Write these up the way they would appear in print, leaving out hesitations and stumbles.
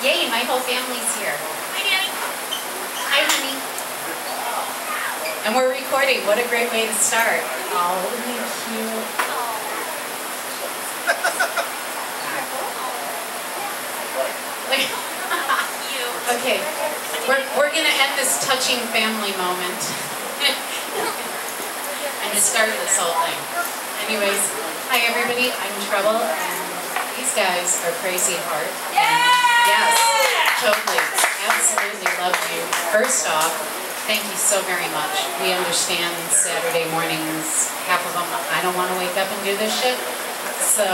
Yay, my whole family's here. Hi, Daddy. Hi, honey. And we're recording. What a great way to start. Oh, isn't he cute? Okay, we're going to end this touching family moment. And to start this whole thing. Anyways, hi everybody, I'm Trouble, and these guys are CrazyHeart. Yes, totally, absolutely love you. First off, thank you so very much. We understand Saturday mornings, half of them, I don't want to wake up and do this shit. So,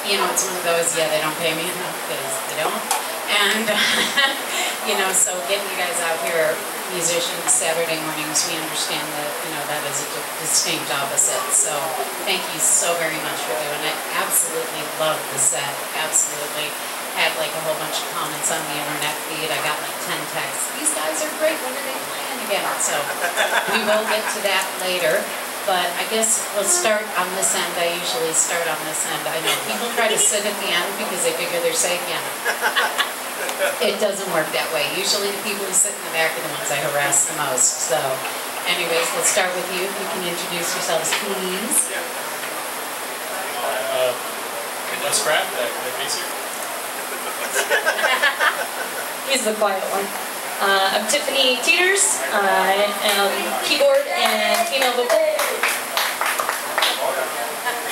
you know, it's one of those, yeah, they don't pay me enough because they don't. And, you know, so getting you guys out here, musicians, Saturday mornings, we understand that, you know, that is a distinct opposite. So thank you so very much for doing it. Absolutely love the set. Absolutely. Had like a whole bunch of comments on the internet feed. I got like 10 texts. These guys are great. When are they playing again? So we will get to that later. But I guess we'll start on this end. I usually start on this end. I know people try to sit at the end because they figure they're safe. Yeah. It doesn't work that way. Usually the people who sit in the back are the ones I harass the most. So anyways, let's start with you. If you can introduce yourselves, please. Les Craft, bass here. He's the quiet one. I'm Tiffany Teeters. I am keyboard and female vocal.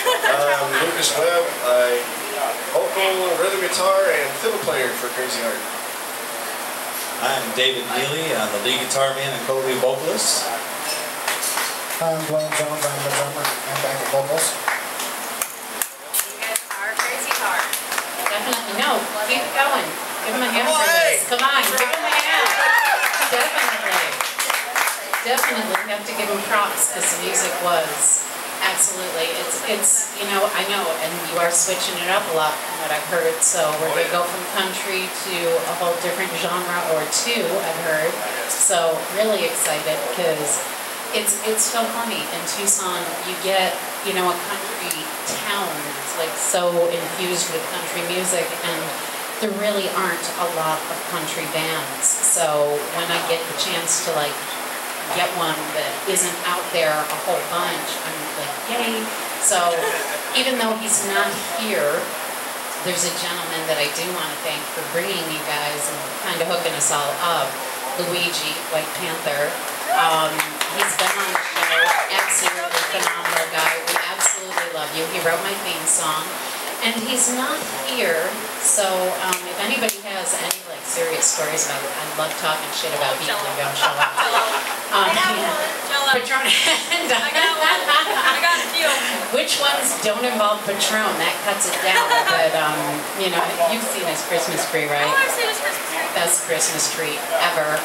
I'm Lucas Webb. I vocal, rhythm guitar, and fiddle player for CrazyHeart. I'm David Neely. I'm the lead guitar man and co-lead vocalist. I'm Blaine Jones. I'm the drummer and backup vocals. You guys are CrazyHeart. Definitely. No, keep going. Give them a hand for this. Come on, give them a hand. Definitely. Definitely. We have to give them props because the music was absolutely. It's you know, I know, and you are switching it up a lot from what I've heard. So we're going to go from country to a whole different genre or two, I've heard. So really excited because it's so funny. In Tucson, you get, you know, a country town that's like so infused with country music, and there really aren't a lot of country bands. So when I get the chance to like get one that isn't out there a whole bunch, I'm like, yay. So even though he's not here, there's a gentleman that I do want to thank for bringing you guys and kind of hooking us all up. Luigi, White Panther. He's been on the show, absolutely phenomenal guy. We absolutely love you. He wrote my theme song. And he's not here, so if anybody has any like serious stories about it, I love talking shit about people who don't show up. Patron. I got a few. Which ones don't involve Patron? That cuts it down. But you know, you've seen his Christmas tree, right? Oh, I've seen his Christmas tree. Best Christmas tree ever.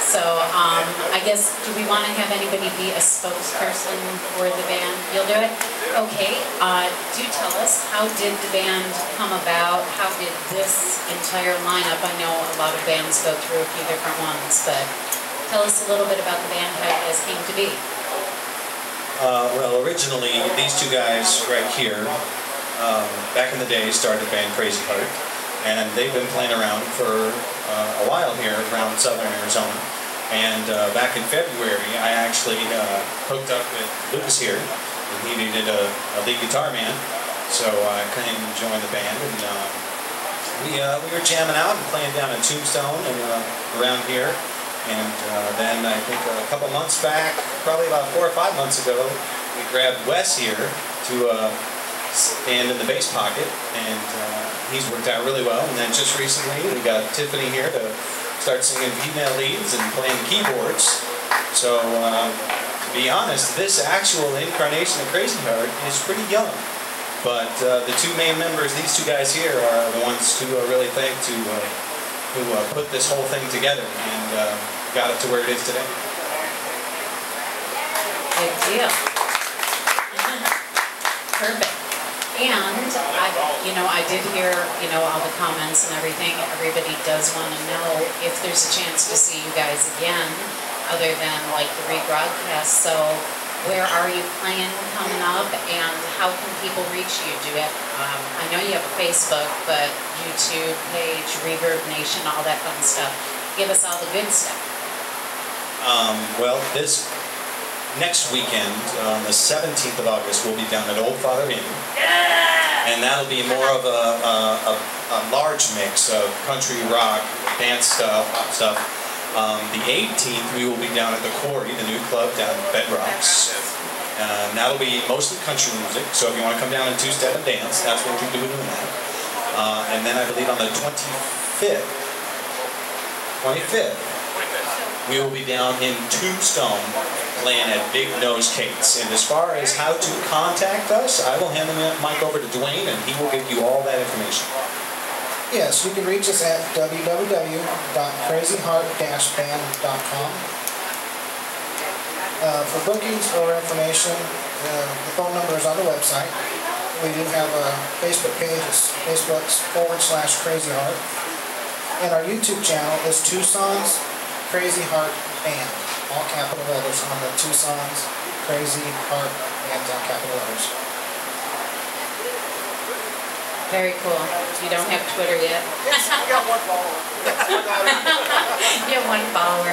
So I guess, do we want to have anybody be a spokesperson for the band? You'll do it? Okay. Do tell us, how did the band come about? How did this entire lineup? I know a lot of bands go through a few different ones, but tell us a little bit about the band, how you guys came to be. Well, originally, these two guys right here, back in the day, started the band CrazyHeart, and they've been playing around for a while here around southern Arizona. And back in February, I actually hooked up with Lucas here, and he needed a lead guitar man, so I came and joined the band, and we were jamming out and playing down in Tombstone and around here. And then I think a couple months back, probably about 4 or 5 months ago, we grabbed Wes here to stand in the bass pocket, and he's worked out really well. And then just recently, we got Tiffany here to start singing female leads and playing the keyboards. So, to be honest, this actual incarnation of CrazyHeart is pretty young. But the two main members, these two guys here, are the ones to really thank who put this whole thing together and got it to where it is today. Good deal. Perfect. And I did hear, all the comments and everything. Everybody does want to know if there's a chance to see you guys again, other than like the rebroadcast. So where are you playing coming up, and how can people reach you? Do you have, I know you have a Facebook, but YouTube page, Reverb Nation, all that fun stuff. Give us all the good stuff. Well, this next weekend, on the 17th of August, we'll be down at Old Father Inn. And that'll be more of a large mix of country, rock, dance stuff, pop stuff. The 18th, we will be down at the Quarry, the new club down at Bedrocks. And that'll be mostly country music, so if you want to come down and two-step and dance, that's what we'll be doing that. And then I believe on the 25th, we will be down in Tombstone playing at Big Nose Kate's. And as far as how to contact us, I will hand the mic over to Dwayne, and he will give you all that information. Yes, you can reach us at www.crazyheart-band.com. For bookings or information, the phone number is on the website. We do have a Facebook page, it's Facebook.com/CrazyHeart. And our YouTube channel is Tucson's CrazyHeart Band, all capital letters on the Tucson's CrazyHeart Band, all capital letters. Very cool. You don't have Twitter yet? Yes, we got one follower. You have one follower.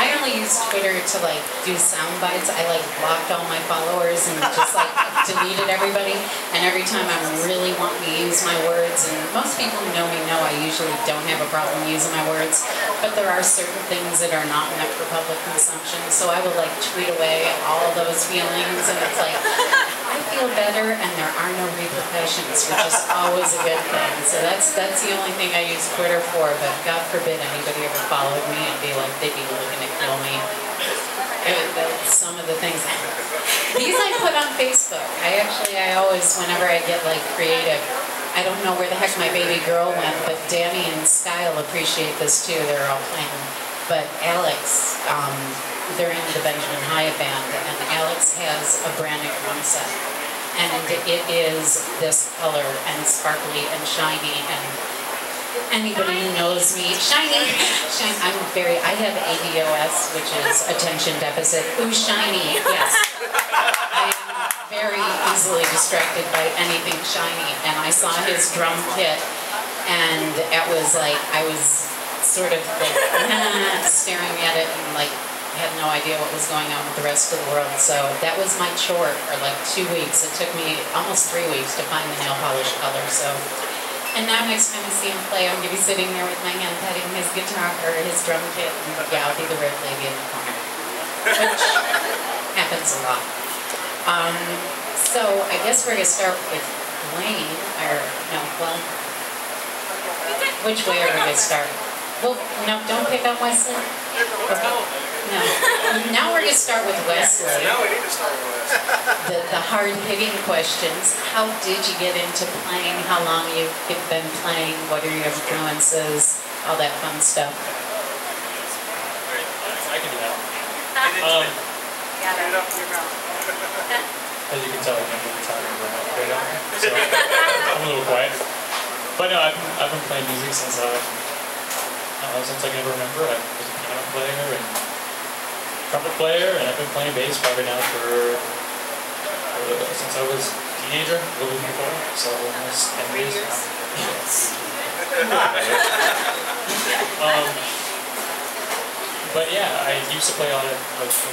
I only use Twitter to like do sound bites. I like blocked all my followers and just like deleted everybody. And every time I'm really wanting to use my words, and most people who know me know I usually don't have a problem using my words, but there are certain things that are not meant for public consumption. So I will like tweet away all those feelings, and it's like, I feel better and there are no repercussions, which is always a good thing. So that's the only thing I use Twitter for, but God forbid anybody ever followed me and be like, they'd be looking to kill me. Some of the things, these I put on Facebook. I always, whenever I get like creative, I don't know where the heck my baby girl went, but Danny and Sky will appreciate this too. They're all playing. But Alex, they're in the Benjamin Hyatt band, and Alex has a brand new drum set. And it is this color and sparkly and shiny, and anybody who knows me, shiny, I have ADOS, which is attention deficit. Ooh, shiny, yes. I am very easily distracted by anything shiny, and I saw his drum kit, and it was like, I was sort of like staring at it and like had no idea what was going on with the rest of the world. So that was my chore for like 2 weeks. It took me almost 3 weeks to find the nail polish color. So, and now next time I see him play, I'm gonna be sitting there with my hand petting his guitar or his drum kit, and yeah, I'll be the red lady in the corner, which happens a lot. So I guess we're gonna start with Wayne, or no, well, which way are we gonna start? Well, no, don't pick on Wesley. Okay. No. Now we're going to start with Wesley. Now we need to start with Wesley. The hard-hitting questions. How did you get into playing? How long you've been playing? What are your influences? All that fun stuff. I can do that. As you can tell, I'm really talking about right now, so I'm a little quiet. But no, I've been playing music since I can ever remember. I was a piano player and trumpet player, and I've been playing bass probably now for since I was a teenager, a little bit before, so almost 10 years now. But yeah, I used to play a lot of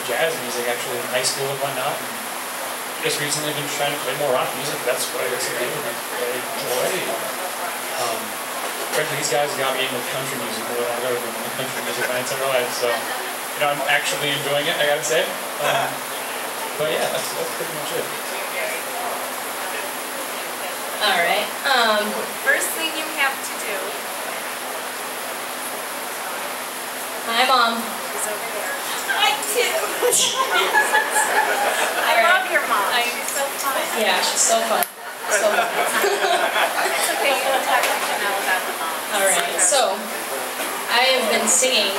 jazz music actually in high school and whatnot. And just recently been trying to play more rock music. That's what I guess I do and I enjoy. Frankly, these guys got me in with country music more than I've ever been in country music my entire life. So, you know, I'm actually enjoying it, I gotta say. But yeah, that's pretty much it. Alright. First thing you have to do. Hi, Mom. Is over there. I do. I Alright. love your mom. She's so fun. Yeah, she's so fun. So fun. It's okay, you don't talk to Janelle about the mom. Alright, so I have been singing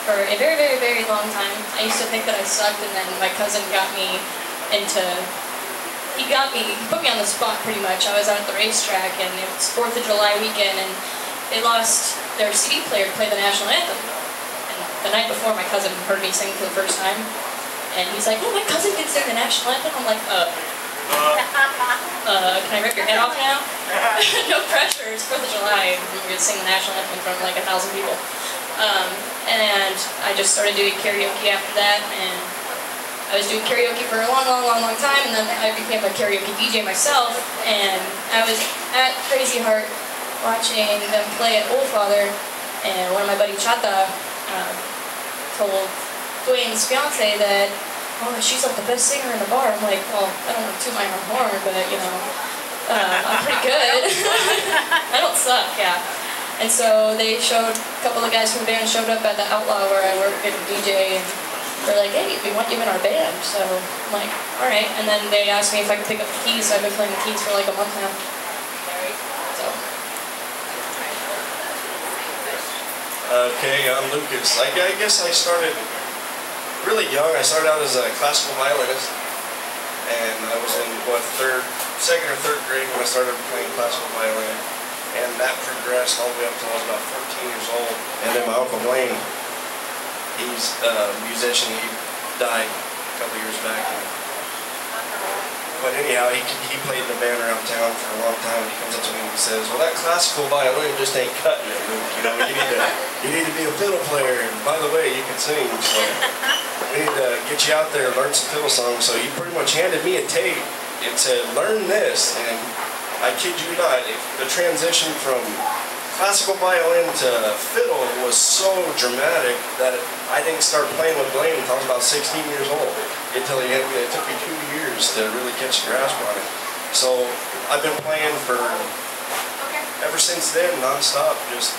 for a very, very, very long time. I used to think that I sucked, and then my cousin got me into... He put me on the spot pretty much. I was out at the racetrack, and it was 4th of July weekend, and they lost their CD player to play the national anthem. And the night before, my cousin heard me sing for the first time, And he's like, oh, my cousin can sing the national anthem. I'm like, can I rip your head off now? No pressure, it's 4th of July. I'm going to sing the national anthem in front of like 1,000 people. And I just started doing karaoke after that, and I was doing karaoke for a long time, and then I became a karaoke DJ myself, and I was at CrazyHeart watching them play at Old Father, and one of my buddies, Chata, told Dwayne's fiance that, oh, she's like the best singer in the bar. I'm like, well, I don't want to toot my own horn, but you know, I'm pretty good. I don't suck, yeah. And so they showed, a couple of guys from the band showed up at the Outlaw where I work at DJ, and they're like, hey, we want you in our band. So I'm like, all right. And then they asked me if I could pick up the keys, so I've been playing the keys for like a month now. So. Okay, I'm Lucas. I guess I started really young. I started out as a classical violinist, and I was in, second or third grade when I started playing classical violin. And that progressed all the way up until I was about 14 years old. And then my Uncle Blaine, he's a musician. He died a couple years back. But anyhow, he played in a band around town for a long time. He comes up to me and he says, well, that classical violin just ain't cutting it, Luke. You know, you need to be a fiddle player. And by the way, you can sing. So we need to get you out there and learn some fiddle songs. So he pretty much handed me a tape and said, learn this. And I kid you not, the transition from classical violin to fiddle was so dramatic that I didn't start playing with Blaine until I was about 16 years old. It took me 2 years to really catch a grasp on it. So I've been playing ever since then, non-stop, just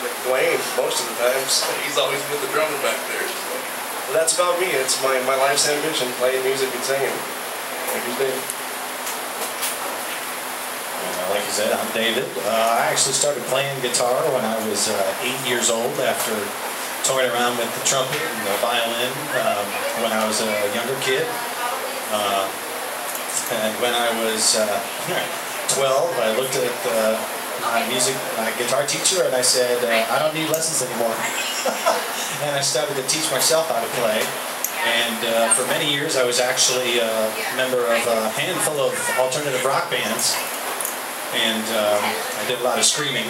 with Blaine most of the times. He's always been the drummer back there. So. But that's about me. It's my life's ambition, playing music and singing. Like you did. Like you said, I'm David. I actually started playing guitar when I was 8 years old after toying around with the trumpet and the violin when I was a younger kid. And when I was 12, I looked at my guitar teacher and I said, I don't need lessons anymore. And I started to teach myself how to play. And for many years I was actually a member of a handful of alternative rock bands. And I did a lot of screaming,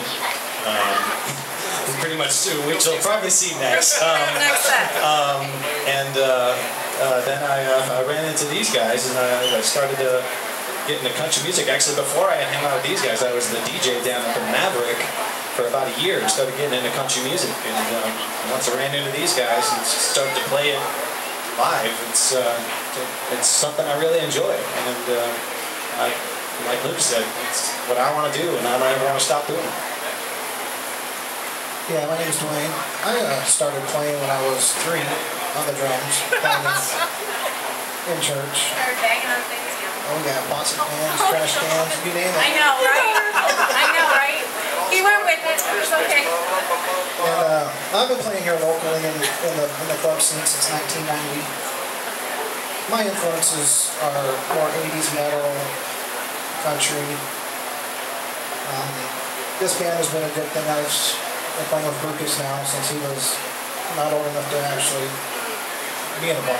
pretty much too, which you'll probably see next. And then I ran into these guys, and I started to get into country music. Actually, before I hung out with these guys, I was the DJ down at the Maverick for about a year. Started getting into country music, and once I ran into these guys and started to play it live, it's something I really enjoy, and like Luke said, it's what I want to do, and I don't ever want to stop doing it. Yeah, my name is Dwayne. I started playing when I was 3 on the drums, playing in church. Started banging on things, yeah. Oh yeah, pots and pans, trash cans, you name it. I know, right? He went with it. It was okay. And I've been playing here locally in the club scene since 1990. My influences are more 80s metal, country. This band has been a good thing. I've been playing with Lucas now since he was not old enough to actually be in a bar.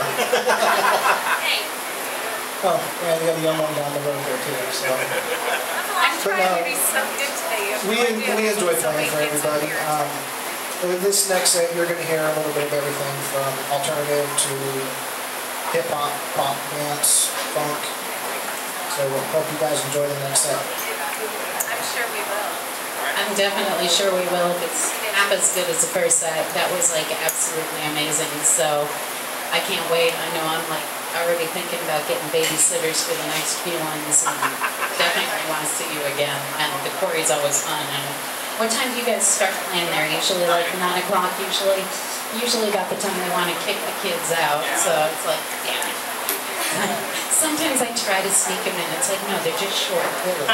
Oh, and we got a young one down the road there too. So. I'm trying to be so good today. We enjoy playing for everybody. With this next set, you're going to hear a little bit of everything from alternative to hip-hop, pop, dance, funk. So we'll hope you guys enjoy the next set. I'm sure we will. I'm definitely sure we will. If it's half as good as the first set, that was like absolutely amazing. So I can't wait. I know I'm like already thinking about getting babysitters for the next few ones, and definitely want to see you again. And the quarry's always fun. And what time do you guys start playing there? Usually like 9 o'clock. Usually about the time they want to kick the kids out. So it's like, yeah. Sometimes I try to sneak them in. It's like, no, they're just short. Really.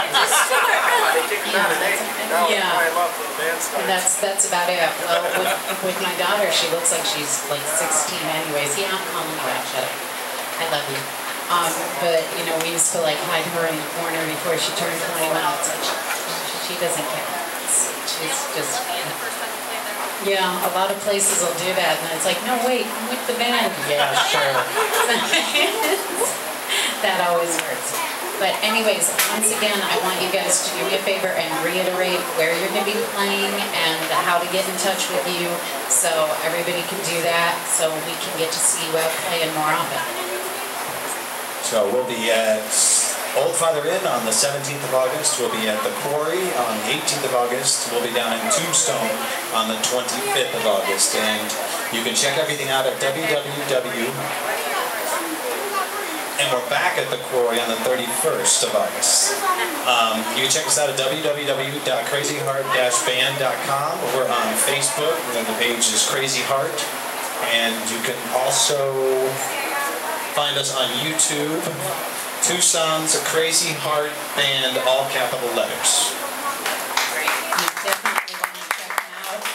That's about it. Well, with my daughter, she looks like she's like 16 anyways. Yeah, I'm calling you out, shut up. I love you. But, you know, we used to like hide her in the corner before she turned 21. It's like, she doesn't care. She's just, Yeah, a lot of places will do that, and it's like, no, wait, I'm with the band. Yeah, sure. That always works. But anyways, once again, I want you guys to do me a favor and reiterate where you're going to be playing and how to get in touch with you, so everybody can do that, so we can get to see you out playing more often. So we'll be at Old Father Inn on the 17th of August. We'll be at the Quarry on the 18th of August. We'll be down in Tombstone on the 25th of August. And you can check everything out at And we're back at the Quarry on the 31st of August. You can check us out at www.crazyheart-band.com. We're on Facebook, and the page is Crazy Heart. And you can also find us on YouTube. Tucson's Crazy Heart Band, all capital letters. Great. You definitely want to check them out.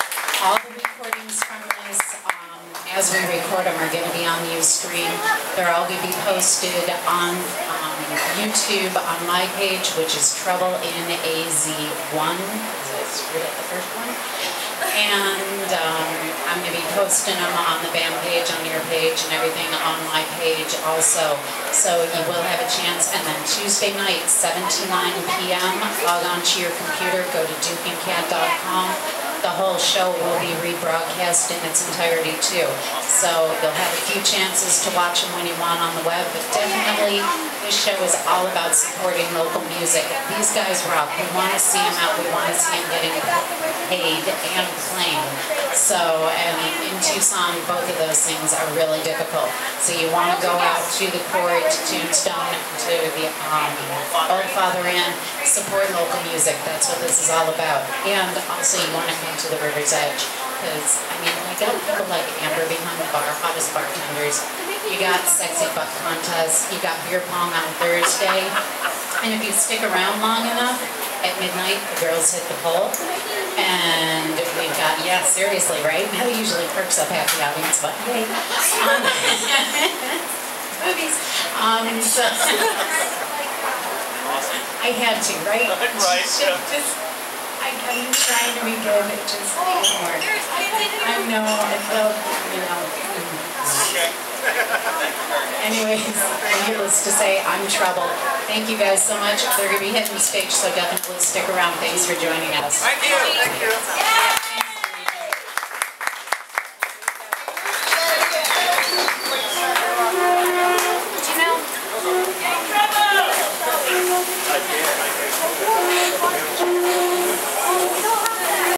All the recordings from this, as we record them, are going to be on Ustream. They're all going to be posted on YouTube on my page, which is Trouble in AZ1. Did I screw up the first one? And I'm going to be posting them on the band page, on your page, and everything on my page also. So you will have a chance. And then Tuesday night, 7 to 9 p.m., log on to your computer, go to dukeandcat.com. The whole show will be rebroadcast in its entirety too. So you'll have a few chances to watch them when you want on the web, but definitely this show is all about supporting local music. These guys rock. We want to see them out. We want to see them getting paid and playing. So, and in Tucson, both of those things are really difficult. So you want to go out to the Quarry, to Tombstone, to the Old Father Inn, support local music. That's what this is all about. And also you want to come to the River's Edge, because, I mean, you got people like Amber behind the bar, hottest bartenders. You got sexy buck contests. You got beer pong on Thursday. And if you stick around long enough, at midnight, the girls hit the pole. And we've got, yeah, seriously, right? That usually perks up half the audience, but hey. Movies. So I had to, right? Right, yeah. I'm trying to be good, it just didn't work. I know, I felt, you know. Anyways, needless to say, I'm Trouble. Thank you guys so much. They're going to be hitting the stage, so definitely stick around. Thanks for joining us. Thank you. Thank you. Trouble!